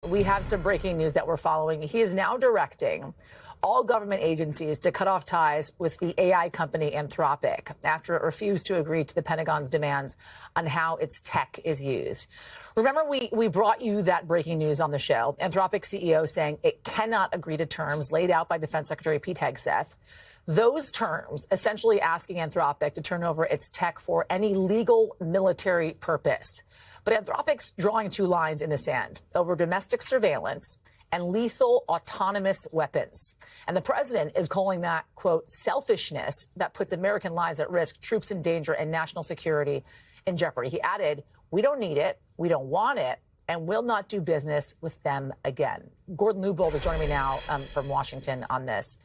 We have some breaking news that we're following. He is now directing all government agencies to cut off ties with the AI company Anthropic after it refused to agree to the Pentagon's demands on how its tech is used. Remember, we brought you that breaking news on the show. Anthropic CEO saying it cannot agree to terms laid out by Defense Secretary Pete Hegseth. Those terms essentially asking Anthropic to turn over its tech for any legal military purpose. But Anthropic's drawing two lines in the sand over domestic surveillance and lethal autonomous weapons. And the president is calling that, quote, selfishness that puts American lives at risk, troops in danger, and national security in jeopardy. He added, we don't need it, we don't want it, and will not do business with them again. Gordon Lubold is joining me now from Washington on this.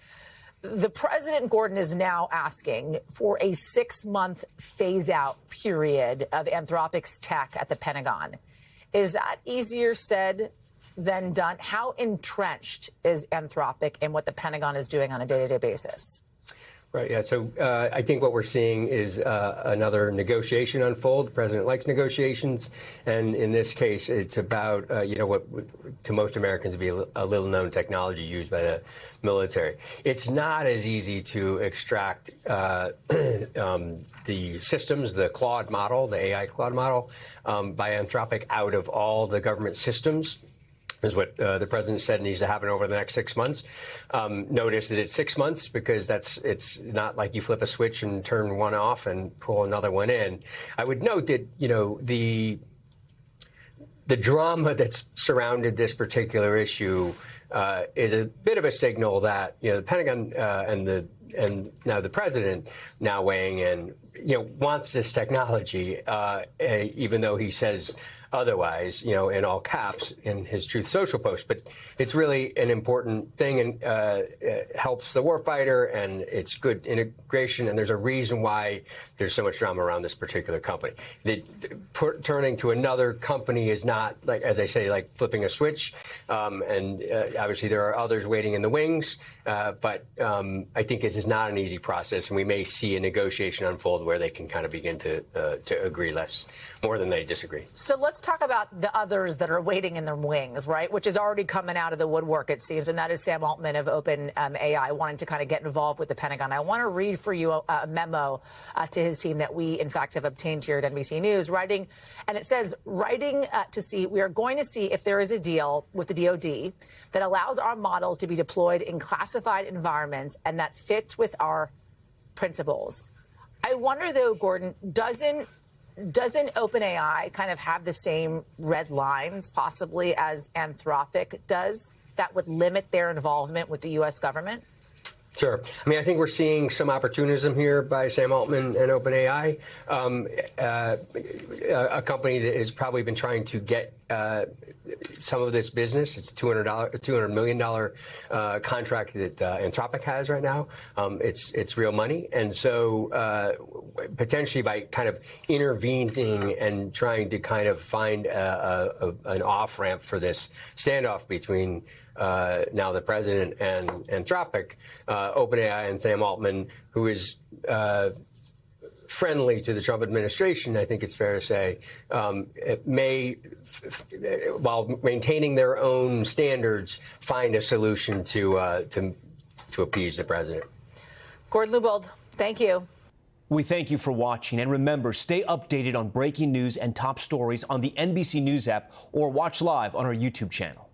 The president, Gordon, is now asking for a 6-month phase-out period of Anthropic's tech at the Pentagon. Is that easier said than done? How entrenched is Anthropic in what the Pentagon is doing on a day-to-day basis? Right. Yeah. So I think what we're seeing is another negotiation unfold. The president likes negotiations. And in this case, it's about, what to most Americans would be a little known technology used by the military. It's not as easy to extract the systems, the Claude model, the AI Claude model by Anthropic out of all the government systems. Is what the president said needs to happen over the next 6 months. Notice that it's 6 months because it's not like you flip a switch and turn one off and pull another one in. I would note that, the drama that's surrounded this particular issue is a bit of a signal that, the Pentagon and now the president now weighing in, wants this technology, even though he says otherwise, in all caps in his Truth Social post. But it's really an important thing and it helps the warfighter, and it's good integration. And there's a reason why there's so much drama around this particular company. Turning to another company is not, like, as I say, like flipping a switch. And obviously there are others waiting in the wings. But I think it is not an easy process, and we may see a negotiation unfold where they can kind of begin to agree more than they disagree. So let's talk about the others that are waiting in their wings, right, which is already coming out of the woodwork, it seems, and that is Sam Altman of OpenAI wanting to kind of get involved with the Pentagon. I want to read for you a memo to his team that we, in fact, have obtained here at NBC News, writing, and it says, we are going to see if there is a deal with the DoD that allows our models to be deployed in classified environments and that fits with our principles. I wonder, though, Gordon, doesn't OpenAI kind of have the same red lines, possibly, as Anthropic does, that would limit their involvement with the U.S. government? Sure. I mean, I think we're seeing some opportunism here by Sam Altman and OpenAI, a company that has probably been trying to get some of this business. It's a $200 million contract that Anthropic has right now. It's real money. And so potentially by kind of intervening and trying to kind of find an off-ramp for this standoff between now the president and Anthropic, OpenAI and Sam Altman, who is friendly to the Trump administration, I think it's fair to say, it may, while maintaining their own standards, find a solution to appease the president. Gordon Lubold, thank you. We thank you for watching. And remember, stay updated on breaking news and top stories on the NBC News app or watch live on our YouTube channel.